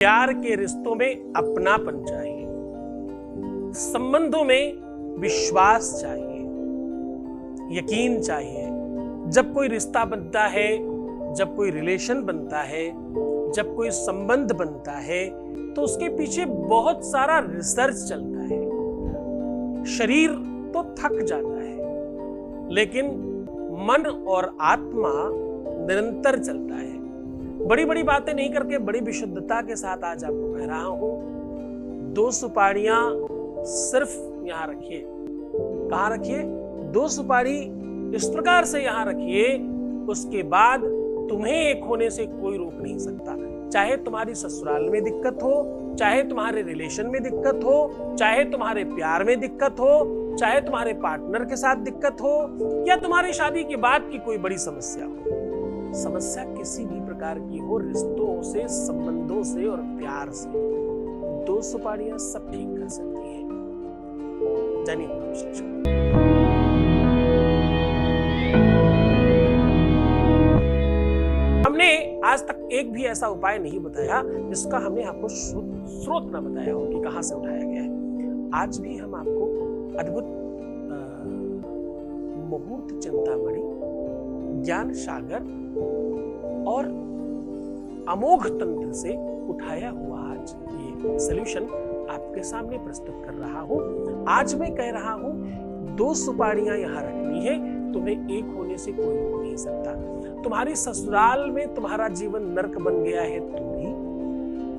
प्यार के रिश्तों में अपनापन चाहिए, संबंधों में विश्वास चाहिए, यकीन चाहिए। जब कोई रिश्ता बनता है, जब कोई रिलेशन बनता है, जब कोई संबंध बनता है, तो उसके पीछे बहुत सारा रिसर्च चलता है। शरीर तो थक जाता है, लेकिन मन और आत्मा निरंतर चलता है। बड़ी बड़ी बातें नहीं करके बड़ी विशुद्धता के साथ आज आपको कह रहा हूं, 2 सुपारियां सिर्फ यहां रखिए। कहां रखिए? 2 सुपारी इस प्रकार से यहां रखिए, उसके बाद तुम्हें एक होने से कोई रोक नहीं सकता। चाहे तुम्हारी ससुराल में दिक्कत हो, चाहे तुम्हारे रिलेशन में दिक्कत हो, चाहे तुम्हारे प्यार में दिक्कत हो, चाहे तुम्हारे पार्टनर के साथ दिक्कत हो, या तुम्हारी शादी के बाद की कोई बड़ी समस्या हो। समस्या किसी भी प्रकार की हो, रिश्तों से, संबंधों से और प्यार से, 2 सुपारियां सब ठीक कर सकती है। जानिए विश्लेषण। हमने आज तक एक भी ऐसा उपाय नहीं बताया जिसका हमने आपको स्रोत ना बताया हो कि कहां से उठाया गया है। आज भी हम आपको अद्भुत मुहूर्त चिंतामणि, ज्ञान सागर और अमोघ तंत्र से उठाया हुआ आज ये सॉल्यूशन आपके सामने प्रस्तुत कर रहा हूं। आज मैं कह रहा हूं, 2 सुपारियां यहां रखनी है, तुम्हें एक होने से कोई रोक नहीं सकता। तुम्हारी ससुराल में तुम्हारा जीवन नर्क बन गया है तो भी,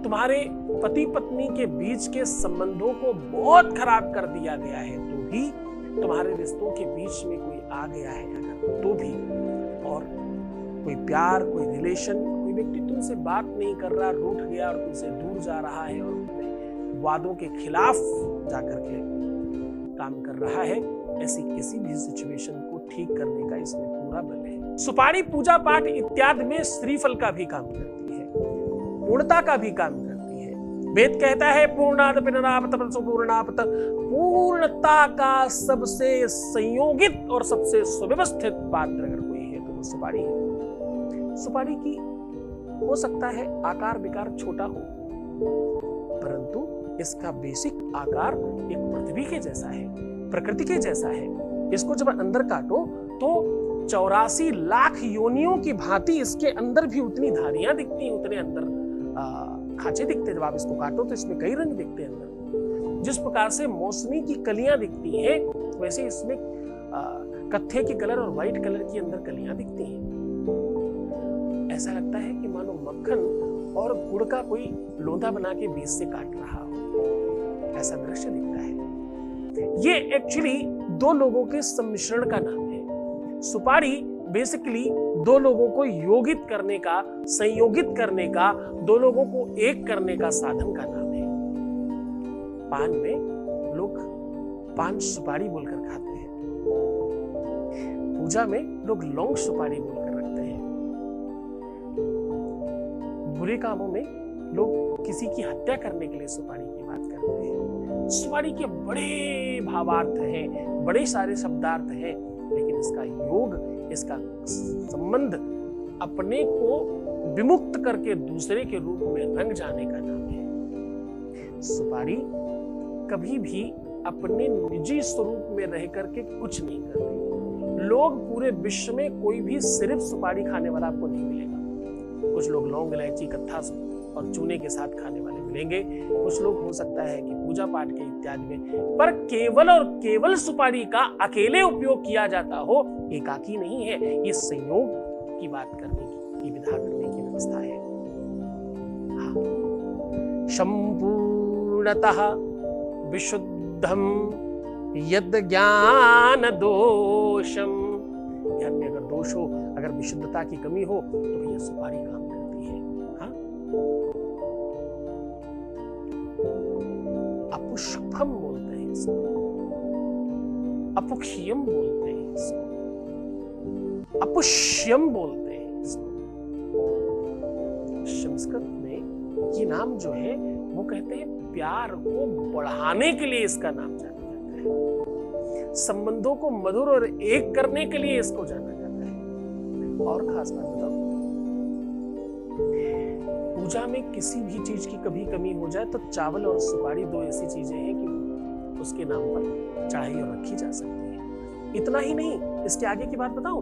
तुम्हारे पति पत्नी के बीच के संबंधों को बहुत खराब कर दिया गया है तो भी, तुम्हारे रिश्तों के बीच में कोई आ गया है अगर तो भी, और कोई प्यार, कोई रिलेशन, कोई व्यक्ति तुमसे बात नहीं कर रहा, रूठ गया और तुमसे दूर जा रहा है और अपने वादों के खिलाफ जाकर के काम कर रहा है, ऐसी किसी भी सिचुएशन को ठीक करने का इसमें पूरा बल है। सुपारी पूजा पाठ इत्यादि में श्रीफल का भी काम करती है, पूर्णता का भी काम करती है। वेद कहता है पूर्णात पिनरापत पूर्णापत, पूर्णता का सबसे संयोगित और सबसे सुव्यवस्थित पात्र अगर कोई है तो वो सुपारी है। सुपारी की हो सकता है आकार विकार छोटा हो, परंतु इसका बेसिक आकार एक पृथ्वी के जैसा है, प्रकृति के जैसा है। इसको जब अंदर काटो तो 84 लाख योनियों की भांति इसके अंदर भी उतनी धारियां दिखती हैं, उतने अंदर खांचे दिखते हैं। जब आप इसको काटो तो इसमें कई रंग दिखते हैं अंदर। जिस प्रकार से मौसमी की कलियां दिखती हैं, वैसे इसमें कत्थे की कलर और व्हाइट कलर की अंदर कलियां दिखती हैं। ऐसा लगता है कि मानो मक्खन और गुड़ का कोई लोंदा बना के बीच से काट रहा हो, ऐसा दृश्य दिखता है। ये एक्चुअली 2 लोगों के सम्मिश्रण का नाम है। सुपारी बेसिकली 2 लोगों को योगित करने का, संयोगित करने का, 2 लोगों को एक करने का साधन का नाम है। पान में लोग पान सुपारी बोलकर खाते हैं, पूजा में लोग लौंग सुपारी बोलकर रखते हैं, बुरे कामों में लोग किसी की हत्या करने के लिए सुपारी की बात करते हैं। सुपारी के बड़े भावार्थ हैं, बड़े सारे शब्दार्थ हैं, लेकिन इसका योग, इसका संबंध अपने को विमुक्त करके दूसरे के रूप में रंग जाने का नाम है। सुपारी कभी भी अपने निजी स्वरूप में रह करके कुछ नहीं करती। लोग पूरे विश्व में कोई भी सिर्फ सुपारी खाने वाला आपको नहीं मिलेगा। कुछ लोग लौंग, इलायची, कत्था और चूने के साथ खाने वाले मिलेंगे। कुछ लोग हो सकता है कि पूजा पाठ के इत्यादि में, पर केवल और केवल सुपारी का अकेले उपयोग किया जाता हो, एकाकी नहीं है। ये संयोग की बात करने की, ये विधा करने की व्यवस्था है। संपूर्णतः विशुद्धम यद ज्ञान दोषम, ज्ञान में अगर दोष हो, अगर विशुद्धता की कमी हो, तो भैया सुपारी काम करती है। हाँ? अपुष्पम बोलते हैं इसको, अपुक्ष्यम बोलते हैं इसको, अपुष्यम बोलते हैं इसको। संस्कृत में ये नाम जो है वो कहते हैं प्यार को बढ़ाने के लिए इसका नाम जाना जाता है, संबंधों को मधुर और एक करने के लिए इसको जाना जाता है। और खास बात बताओ, पूजा में किसी भी चीज की कभी कमी हो जाए तो चावल और सुपारी दो ऐसी चीजें हैं कि उसके नाम पर चढ़ाई और रखी जा सकती है। इतना ही नहीं, इसके आगे की बात बताऊं,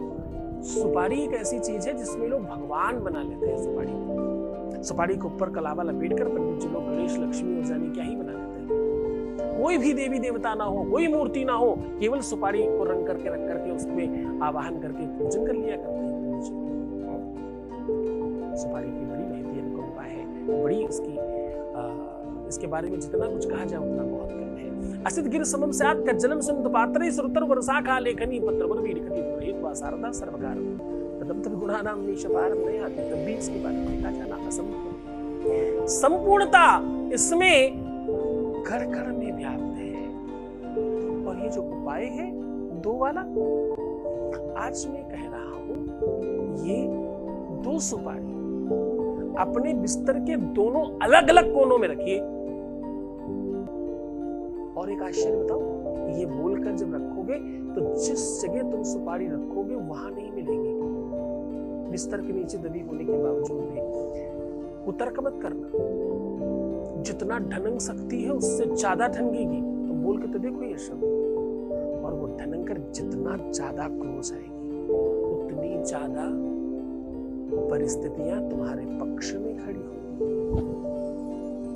सुपारी एक ऐसी चीज है जिसमें लोग भगवान बना लेते हैं। सुपारी के ऊपर कलावा लपेट कर पंडित जी लोग गणेश, लक्ष्मी और जाने क्या ही बना लेते हैं। कोई भी देवी देवता ना हो, कोई मूर्ति ना हो, केवल सुपारी को रंग करके रख करके उसमें आवाहन करके पूजन कर लिया करते हैं। सुपारी की बड़ी महती अनुकंपा है, बड़ी इसके बारे में जितना कुछ कहा जाए उतना बहुत कम है। असित गिर समम स्यात् कज्जलम सुन पात्रे सुरतर वर्षा का लेखनी पत्र वर वीर कति दुरेत वा शारदा सर्वकार तदम तद गुणानाम निशपारम नहीं आती, तब भी इसके बारे में देखा जाना असंभव। संपूर्णता इसमें कण कण में व्याप्त है। और ये जो उपाय है दो वाला, आज मैं कह रहा हूं, ये दो सुपारी अपने बिस्तर के दोनों अलग अलग कोनों में रखिए। और एक आश्चर्य बताओ, ये बोलकर जब रखोगे तो जिस जगह तुम सुपारी रखोगे वहां नहीं मिलेगी। बिस्तर के नीचे दबी होने के बावजूद भी उतर्क मत करना। जितना ढनंग सकती है उससे ज्यादा ढंगेगी। तो बोल के तो देखो ये शब्द, और वो ढनंग कर जितना ज्यादा क्लोज आएगी उतनी ज्यादा परिस्थितियां तुम्हारे पक्ष में खड़ी होंगी।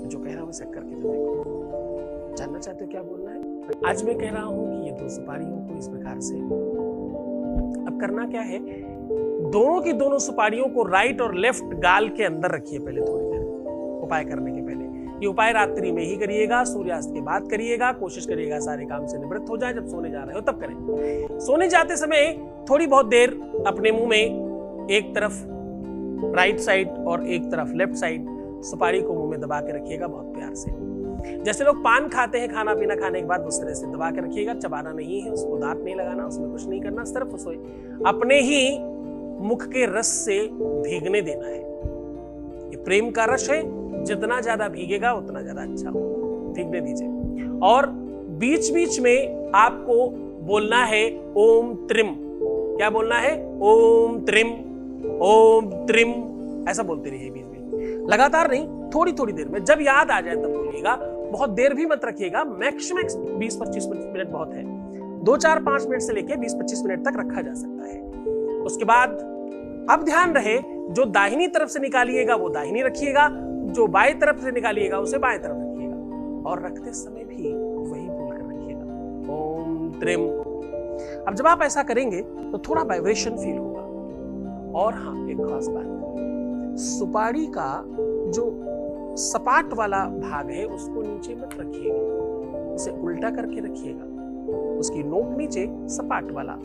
जो कह रहा हूं उसे करके तो देखो। जानना चाहते हो क्या बोलना है? आज मैं कह रहा हूं कि ये दो सुपारियों को इस प्रकार से, अब करना क्या है, दोनों की दोनों सुपारियों को राइट और लेफ्ट गाल के अंदर रखिए पहले थोड़ी देर, उपाय करने के पहले। ये उपाय रात्रि में ही करिएगा, सूर्यास्त के बाद करिएगा। कोशिश करिएगा सारे काम से निवृत्त हो जाए, जब सोने जा रहे हो तब करें। सोने जाते समय थोड़ी बहुत देर अपने मुंह में एक तरफ राइट साइड और एक तरफ लेफ्ट साइड सुपारी को मुंह में दबा के रखिएगा, बहुत प्यार से। जैसे लोग पान खाते हैं खाना पीना खाने के बाद, उस तरह से दबा के रखिएगा। चबाना नहीं है, उसको दांत नहीं लगाना, उसमें कुछ नहीं करना, सिर्फ उसे अपने ही मुख के रस से भीगने देना है। ये प्रेम का रस है, जितना ज्यादा भीगेगा उतना ज्यादा अच्छा हो, भीगने दीजिए। और बीच बीच में आपको बोलना है ओम त्रिम। क्या बोलना है? ओम त्रिम, ओम त्रिम, ऐसा बोलते रहिए बीच बीच, लगातार नहीं, थोड़ी थोड़ी देर में। जब याद आ जाए तब बोलिएगा, बहुत देर भी मत रखिएगा। मैक्सिमम 20-25 मिनट बहुत है। 2-4-5 मिनट से लेके 20-25 मिनट तक रखा जा सकता है। उसके बाद अब ध्यान रहे, जो दाहिनी तरफ से निकालिएगा वो दाहिनी रखिएगा, जो बाएं तरफ से निकालिएगा उसे बाएं तरफ रखिएगा। और रखते समय भी वही बोलकर रखिएगा, ओम त्रिम। अब जब आप ऐसा करेंगे तो थोड़ा वाइब्रेशन फील होगा। और हाँ, एक खास बात, सुपारी का जो सपाट वाला भाग है उसको नीचे मत रखिएगा, उसे उल्टा करके रखिएगा। उसकी नोक नीचे, सपाट वाला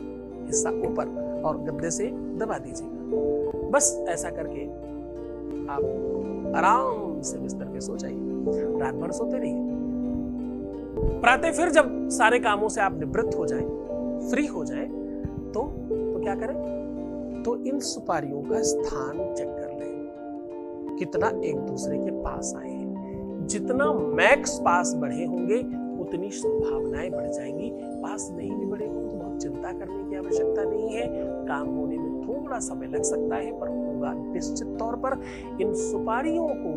हिस्सा ऊपर, और गद्दे से दबा दीजिएगा। बस ऐसा करके आप आराम से बिस्तर पे सो जाइए, रात भर सोते रहिए। प्रातः फिर जब सारे कामों से आप निवृत्त हो जाएं, फ्री हो जाएं, तो क्या करें? तो इन सुपारियों का स्थान चेक कर लें, कितना एक दूसरे के पास आए हैं। जितना मैक्स पास बढ़े होंगे उतनी संभावनाएं बढ़ जाएंगी। पास नहीं भी बढ़े होंगे तो बहुत चिंता करने की आवश्यकता नहीं है। काम होने में थोड़ा समय लग सकता है, पर होगा निश्चित तौर पर। इन सुपारियों को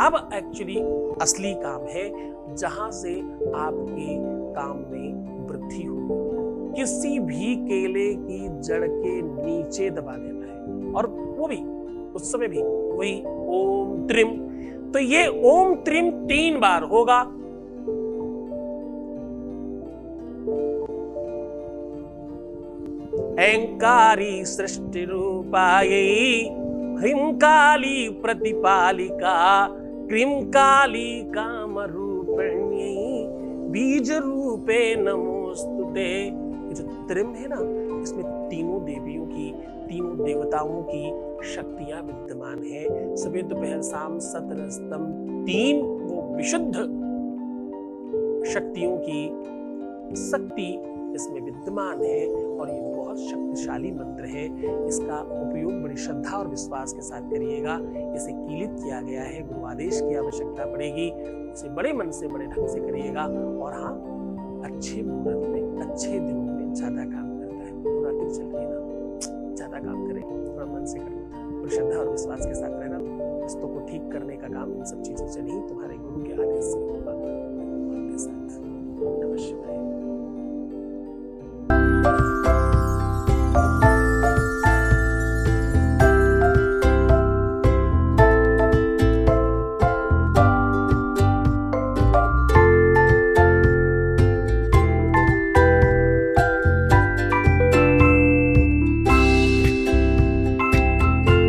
अब एक्चुअली असली काम है जहां से आपके काम में वृद्धि होगी। किसी भी केले की जड़ के नीचे दबा देना है, और वो भी उस समय भी वही ओम त्रिम। तो ये ओम त्रिम 3 बार होगा। ऐंकारी सृष्टि रूपायै ह्रींकाली प्रतिपालिका क्रींकाली काम रूपिण्यै बीज रूपे नमोस्तुते। जो त्रिम है ना, इसमें तीनों देवियों की, तीनों देवताओं की शक्तियां विद्यमान है। सुबह दोपहर शाम सतरस्तम 3 वो विशुद्ध शक्तियों की शक्ति इसमें विद्यमान है। और ये बहुत शक्तिशाली मंत्र है। इसका उपयोग बड़ी श्रद्धा और विश्वास के साथ करिएगा। इसे कीलित किया गया है, गुरु आदेश की आवश्यकता पड़ेगी। इसे बड़े मन से, बड़े ढंग से करिएगा। और हाँ, अच्छे मुहूर्त में, अच्छे दिनों में ज्यादा काम करता है। रात्रि चल रही ना, ज्यादा काम करें, थोड़ा मन से करना और श्रद्धा और विश्वास के साथ रहना, रिश्तों को ठीक करने का काम इन सब चीज़ों से नहीं, तो